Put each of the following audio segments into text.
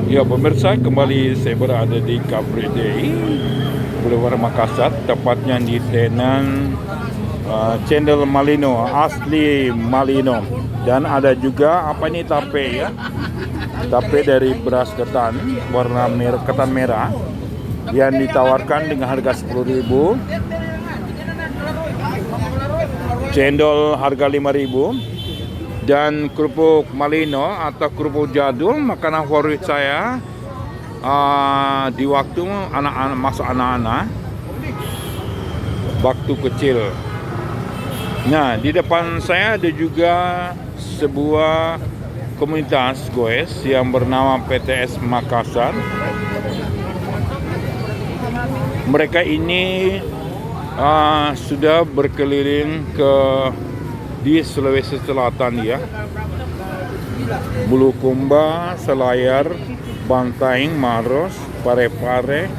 Ya pemirsa, kembali saya berada di Car Free Day, Boulevard Makassar, tepatnya di tenan cendol Malino, asli Malino. Dan ada juga apa ini, tape ya, tape dari beras ketan warna merah, ketan merah, yang ditawarkan dengan harga 10.000. Cendol harga 5.000. Dan kerupuk Malino atau kerupuk jadul, makanan favorit saya di waktu anak-anak, masa anak-anak, waktu kecil. Nah, di depan saya ada juga sebuah komunitas goes yang bernama PTS Makassar. Mereka ini sudah berkeliling di Sulawesi Selatan ya, Bulukumba, Selayar, Bantaeng, Maros, Parepare,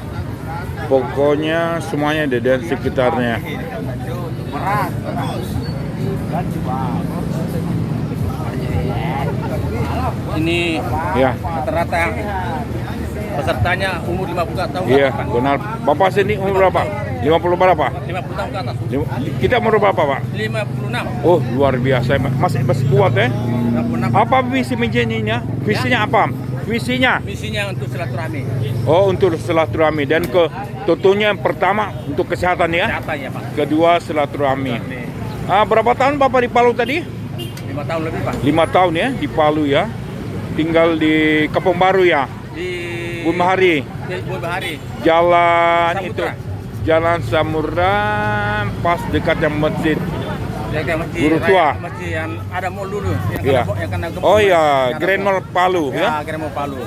pokoknya semuanya ada dan sekitarnya. Ini Ya, rata-rata pesertanya umur 50 tahun. iya benar. Bapak sini umur berapa? 50 berapa? 50 tahun ke atas. Kita umur berapa, Pak? 56. Oh, luar biasa, masih kuat ya. 56. Apa visi misinya? Visinya apa? Visinya? Misinya untuk silaturahmi. Oh, untuk silaturahmi, dan tentunya yang pertama untuk kesehatan ya. Kesehatan ya, Pak. Kedua silaturahmi. Berapa tahun Bapak di Palu tadi? 5 tahun lebih, Pak. 5 tahun ya di Palu ya. Tinggal di Kampung Baru ya. Di Bumahari. Bahari. Jalan Samudra. itu. Jalan Samudra, pas dekat yang masjid. Jaga masjid. Guru tua. Masjid yang ada mall dulu. Iya. Yang kena gempa. Oh ya, Yang Grand Mall Palu Ya, ya. Grand Mall Palu.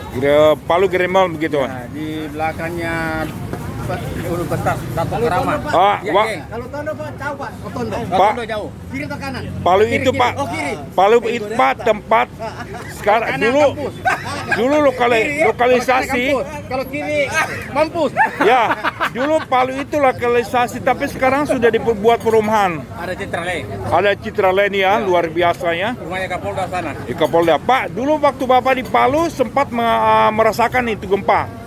Palu Grand Mall begitu. Ya, di belakangnya Ulu Betas, Datuk Kerama. Kalau Tondo Pak, tahu Pak, ke Tondo. Pak. Tondo jauh. Kiri atau kanan? Palu Kiri, itu kiri. Pak. Oh, kiri. Palu itu Pak tempat sekarang dulu lokalisasi. Kalau kiri mampus. Ya, dulu Palu itu lokalisasi, tapi sekarang sudah dibuat perumahan. Ada citra lain. Ada citra lain ya, luar biasa ya. Rumahnya Kapolda sana. Di Kapolda. Pak, dulu waktu Bapak di Palu sempat merasakan itu gempa.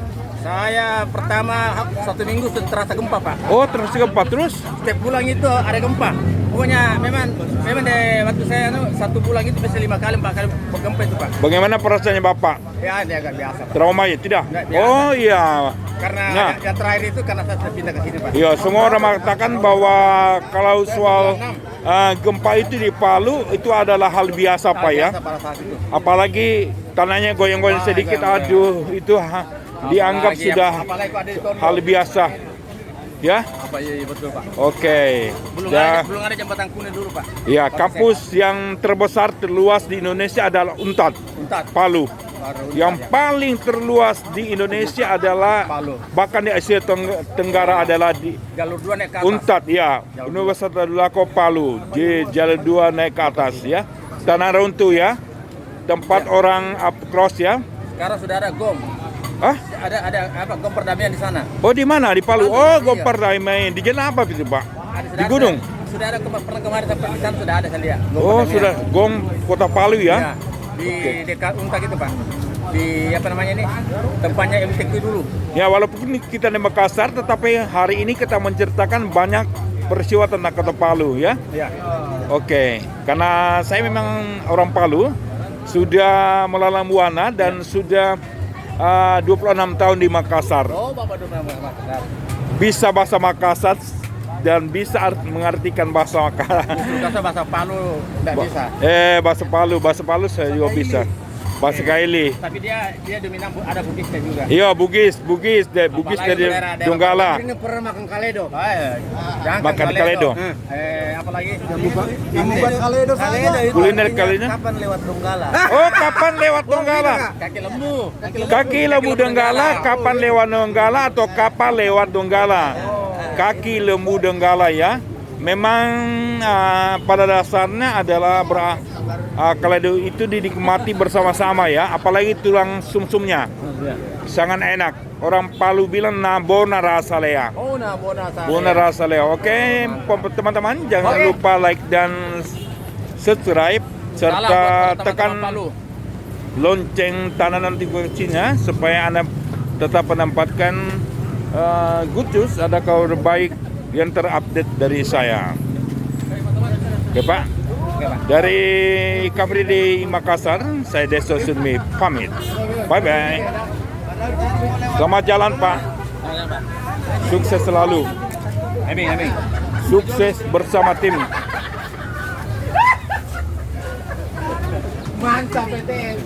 Saya pertama 1 minggu terasa gempa, Pak. Oh, terus gempa terus? Setiap bulan itu ada gempa. Pokoknya memang deh, waktu saya 1 bulan itu bisa 5 kali 4 kali bergempa itu, Pak. Bagaimana perasaannya Bapak? Ya, dia agak biasa, Pak. Trauma ya? Tidak? Nggak biasa. Oh iya. Karena Nah. yang terakhir itu karena saya pindah ke sini, Pak. Ya, semua orang mengatakan bahwa kalau soal gempa itu di Palu itu adalah hal biasa Pak ya. Biasa pada saat itu. Apalagi tanahnya goyang-goyang sedikit, aduh itu dianggap Apalagi sudah apalagi kalau ada di Tondo. hal biasa. Ya, Apa iya betul, Pak. oke. Belum ada jembatan kuning dulu, Pak. Ya, kampus yang terbesar terluas di Indonesia adalah UNTAD, Untat. Palu. Baru Yang Untat, ya. paling terluas di Indonesia adalah Palu. bahkan di Asia Tenggara adalah di Jalur 2 naik ke atas. UNTAD ya, Universitas Lako Palu, di Jalan 2 naik ke atas ya. Tanah runtuh ya, tempat orang up cross ya. Sekarang sudah ada GOM. Hah? Ada apa GOM perdamaian di sana. Oh di mana? Di Palu. Palu, Oh, iya. Gopar main. Di jalan apa itu Pak? Sudah Di gunung. Sudah ada pernah kemarin sampai di sana sudah ada saya lihat. GOM Oh perdamaian. sudah, Gom Kota Palu Ya, ya. di Oke. dekat Untak itu, Pak. Di apa namanya ini? Tempatnya MTQ dulu. Ya walaupun kita di Makassar, tetapi hari ini kita menceritakan banyak peristiwa tentang Kota Palu ya. Ya. Oke, karena saya memang orang Palu, sudah melalang buana dan sudah 26 tahun di Makassar. Oh, Bapak Dona Makassar. Bisa bahasa Makassar dan bisa mengartikan bahasa Makassar. Bahasa bahasa Palu enggak bisa. Bahasa Palu saya juga bisa. Bahasa Kaili. Tapi dia dominan ada Bugisnya juga. Iya, Bugis dari daerah Donggala. Ini pernah makan kaledo. Jangan Makan kaledo. Apalagi Yang buat kaledo saja. Kuliner kalinya. kapan lewat Donggala? Oh, kapan lewat Donggala? Kaki lembu. Kaki lembu Donggala, kapan lewat Donggala atau kapal lewat Donggala? Kaki lembu Donggala ya. Memang pada dasarnya adalah kaledo itu dinikmati bersama-sama ya, apalagi tulang sumsumnya sangat enak. Orang Palu bilang nabona rasa lea. Oh, nah, Bona rasa lea. Oke, teman-teman jangan lupa like dan subscribe serta tekan lonceng tanda notifikasinya supaya Anda tetap mendapatkan good news, ada kabar baik yang terupdate dari saya. Oke Pak, dari Car Free Day Makassar, saya Deso Sunmi pamit. Bye bye. Selamat jalan Pak. Sukses selalu. Amin. Sukses bersama tim. Mantap, PTN.